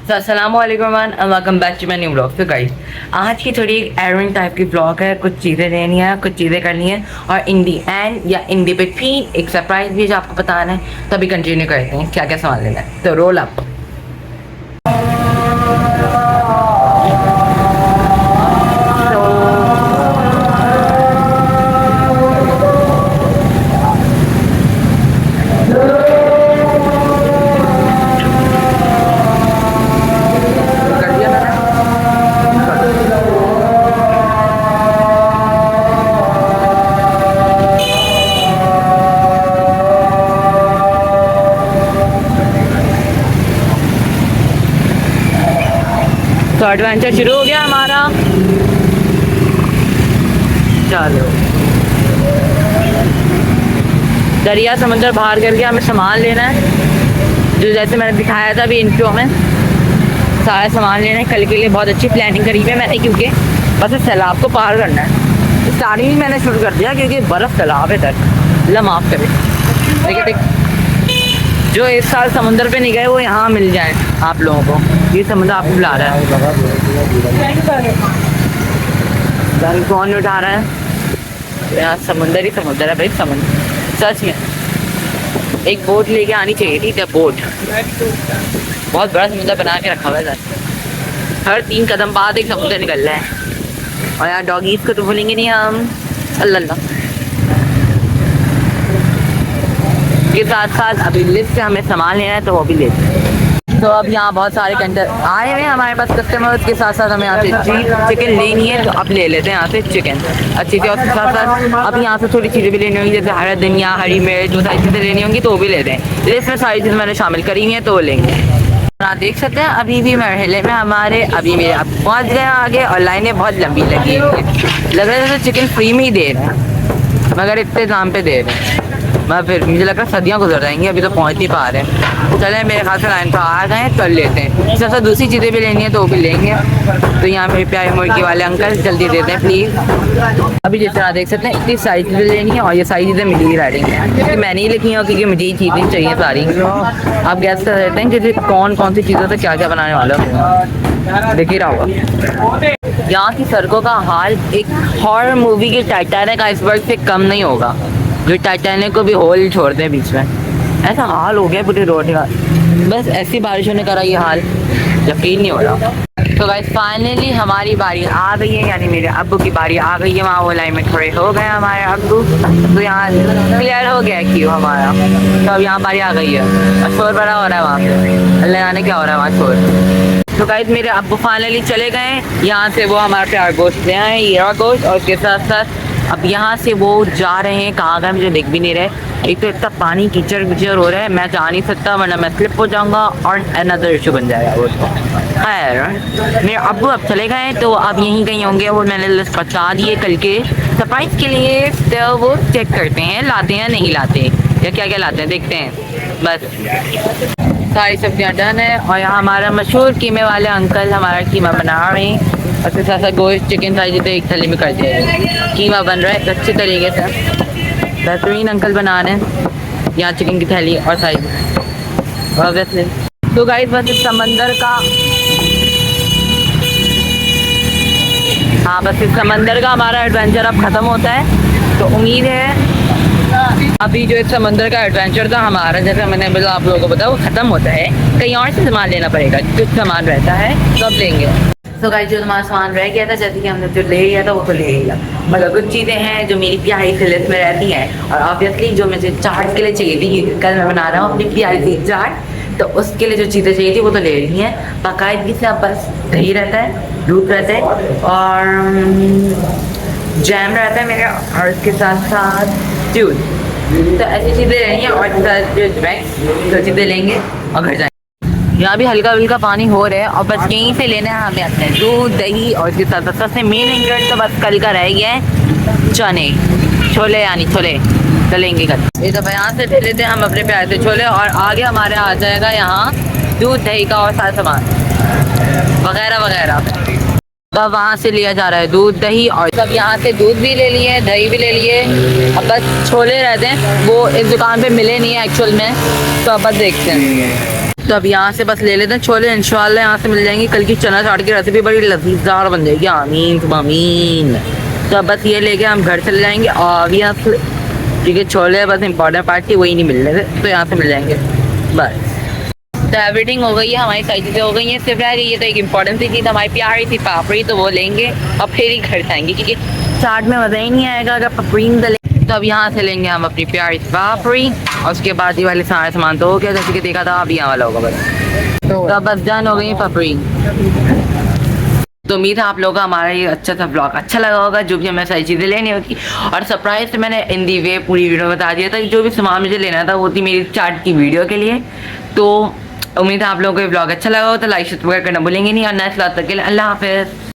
तो अस्सलामुअलैकुम and welcome back to my new vlog. तो गाइस आज की थोड़ी एक एडवेंट टाइप की व्लॉग है। कुछ चीज़ें लेनी है, कुछ चीज़ें करनी है और इन दी एंड या इन दी बिटवीन एक सरप्राइज भी है जो आपको बताना है। तो अभी कंटिन्यू करते हैं क्या क्या सामान लेना है। तो रोल अप। तो एडवेंचर शुरू हो गया हमारा। चलो दरिया समंदर बाहर करके हमें सामान लेना है, जो जैसे मैंने दिखाया था अभी इंट्रो में। सारा सामान लेना है कल के लिए। बहुत अच्छी प्लानिंग करी है मैंने, क्योंकि बस इस सैलाब को पार करना है। स्टार्टिंग ही मैंने शुरू कर दिया क्योंकि बर्फ़ सैलाब है तक। अल्लाह माफ़ करे। देखिए जो इस साल समुद्र पे नहीं गए वो यहाँ मिल जाए आप लोगों को। ये समुद्र आपको बुला रहा है। कौन उठा रहा है? यहाँ समुद्र ही समुद्र है भाई, समुद्र सच में। एक बोट लेके आनी चाहिए थी। जब बोट बहुत बड़ा समुद्र बना के रखा हुआ है सर। हर 3 कदम बाद एक समुद्र निकल रहा है। और यार डॉगीज को तो भूलेंगे नहीं हम। अल्लाह के साथ साथ अभी लिस्ट से हमें सामान लेना है तो वो भी लेते हैं। तो अब यहाँ बहुत सारे कंटर आए हुए हैं हमारे पास कस्टमर्स के साथ साथ हमें यहाँ से चिकन लेनी है तो अब ले लेते हैं यहाँ से चिकन अच्छी से। और उसके साथ साथ अब यहाँ से थोड़ी चीज़ें भी लेनी होंगी, जैसे हरा धनिया, हरी मिर्च, जो सारी चीज़ें लेनी होंगी तो वो भी लेते हैं। लिस्ट में सारी चीज़ें मैंने शामिल करी हुई हैं तो वो लेंगे। आप देख सकते हैं अभी भी मरहले में हमारे अभी मेरे अब पहुँच गए आगे और लाइनें बहुत लंबी लगी है। लग रहा है जैसे चिकन फ्री में ही दे रहे हैं, मगर इतने दाम पे दे रहे हैं। मैं फिर मुझे लग रहा है सदियाँ गुजर जाएंगी, अभी तो पहुँच नहीं पा रहे हैं। चले मेरे ख्याल से लाइन पर आ गए कर लेते हैं। इससे साथ दूसरी चीज़ें भी लेनी है तो वो भी लेंगे। तो यहाँ मेरे प्यारे मुर्गी वाले अंकल जल्दी देते हैं प्लीज़। अभी जिस तरह देख सकते हैं इतनी सारी चीज़ें लेनी है और ये सारी चीज़ें मिली रही हैं क्योंकि मैंने ही लिखी हैं, क्योंकि मुझे ही चीज़ें चाहिए सारी। आप गैस कर सकते हैं कि कौन कौन सी चीज़ों से क्या क्या बनाने वाला है। देख ही रहा होगा यहाँ की सड़कों का हाल एक हॉरर मूवी की टाइटैनिक आइसबर्ग से कम नहीं होगा, जो टाइटैनिक को भी होल छोड़ दे बीच में। ऐसा हाल हो गया पूरी रोड का। बस ऐसी बारिशों ने करा ये हाल, यकीन नहीं हो रहा। तो गाइस फाइनली हमारी बारी आ गई है, यानी मेरे अब्बू की बारी आ गई है। वहाँ वो लाइन में खड़े हो गए हमारे अब्बू। तो यहाँ क्लियर हो गया क्यों हमारा। तो अब यहाँ बारी आ गई है और शोर बड़ा हो रहा है वहाँ पे। अल्लाह जाने क्या हो रहा है वहाँ शोर। तो गाइस मेरे अब्बू फाइनली चले गए यहाँ से। वो हमारे प्यार गोश्त ले आए, हीरा गोश्त। और उसके साथ साथ अब यहाँ से वो जा रहे हैं, कहाँ गए मुझे दिख भी नहीं रहे। एक तो इतना पानी कीचड़ विचड़ हो रहा है, मैं जा नहीं सकता वरना मैं स्लिप हो जाऊँगा और अनदर इशू बन जाएगा वो। खैर मेरे अब्बू अब चले गए तो अब यहीं कहीं होंगे। वो मैंने लिस्ट पहुँचा दिए कल के सरप्राइज़ के लिए। तो वो चेक करते हैं लाते हैं नहीं लाते या क्या क्या लाते हैं, देखते हैं। बस सारी सब्जियाँ डन है और यहाँ हमारा मशहूर कीमे वाले अंकल हमारा कीमा बना रहे हैं। और फिर साथ साथ गोश्त चिकन सारी चीज़ें एक थैली में कर दिया। कीमा बन रहा है अच्छे तरीके से, बेहतरीन अंकल बना रहे हैं। यहाँ चिकन की थैली और सारी ऑब्वियसली। तो गाइस बस इस समंदर का बस इस समंदर का हमारा एडवेंचर अब ख़त्म होता है। तो उम्मीद है अभी जो इस समंदर का एडवेंचर था हमारा, जैसे मैंने बोला आप लोगों को बताया, वो ख़त्म होता है। कहीं और से सामान लेना पड़ेगा, कुछ सामान रहता है सब लेंगे। तो गाइस जो हमारा सामान रह गया था, जैसे कि हमने जो ले लिया था वो तो ले लिया, मगर कुछ चीज़ें हैं जो मेरी प्यारी सी लिस्ट में रहती हैं। और ऑब्वियसली जो मुझे चाट के लिए चाहिए थी, कल मैं बना रहा हूँ अपनी प्यारी सी चाट, तो उसके लिए जो चीज़ें चाहिए थी वो तो ले ली हैं। बाकायदगी से अब बस दही रहता है, दूध रहता है और जैम रहता है मेरे, और उसके साथ साथ दूध। तो ऐसी चीज़ें लेनी है और जो चीज़ें लेंगे और घर जाएंगे। यहाँ भी हल्का हल्का पानी हो रहा है और बस यहीं से लेना है हमें अपने दूध दही। और इसके साथ साथ सबसे मेन इंग्रेडिएंट तो बस कल का रह गया है, चने छोले, यानी छोले चलेंगे कल। ये तो यहाँ से ले लेते हैं हम अपने प्यार से छोले और आगे हमारे आ जाएगा यहाँ दूध दही का और सारा सामान वगैरह वगैरह। अब वहाँ से लिया जा रहा है दूध दही और सब। यहाँ से दूध भी ले लिए, दही भी ले लिए, अब बस छोले रहते हैं। वो इस दुकान पे मिले नहीं है एक्चुअल में, तो अब बस देखते हैं। तो अब यहाँ से बस ले लेते हैं छोले, इंशाल्लाह यहाँ से मिल जाएंगे। कल की चना चाट की रेसिपी बड़ी लजीदार बन जाएगी, आमीन आमीन। तो अब बस ये लेके हम घर चले जाएंगे ऑब्वियसली, क्योंकि छोले बस इंपॉर्टेंट पार्ट थी, वही नहीं मिल रहे थे, तो यहाँ से मिल जाएंगे बस। तो एवरीथिंग हो गई है, हमारी सारी चीज़ें हो गई हैं, सिर्फ रह गई है तो एक इम्पॉर्टेंट सी चीज़ हमारी प्यारी थी पापड़ी, तो वो लेंगे और फिर ही घर जाएंगे, क्योंकि चाट में मज़ा ही नहीं आएगा अगर पापड़ी नहीं डलेंगे। तो अब यहाँ से लेंगे हम अपनी प्यारी सी पापड़ी, और उसके बाद ये वाले सारे सामान तो हो गया, जैसे कि देखा था अब यहाँ वाला होगा बस। तो अब बस डन हो गई पापड़ी। तो उम्मीद है आप लोगों का हमारा ये अच्छा सा ब्लॉग अच्छा लगा होगा, जो भी हमें सारी चीज़ें लेनी होगी। और सरप्राइज से मैंने इन दी वे पूरी वीडियो बता दिया था, जो भी सामान मुझे लेना था वो थी मेरी चाट की वीडियो के लिए। तो उम्मीद है आप लोगों को ये ब्लॉग अच्छा लगा हो, तो लाइक सब्सक्राइब करना भूलेंगे नहीं, और नेक्स्ट ब्लॉग तक के लिए अल्लाह हाफिज़।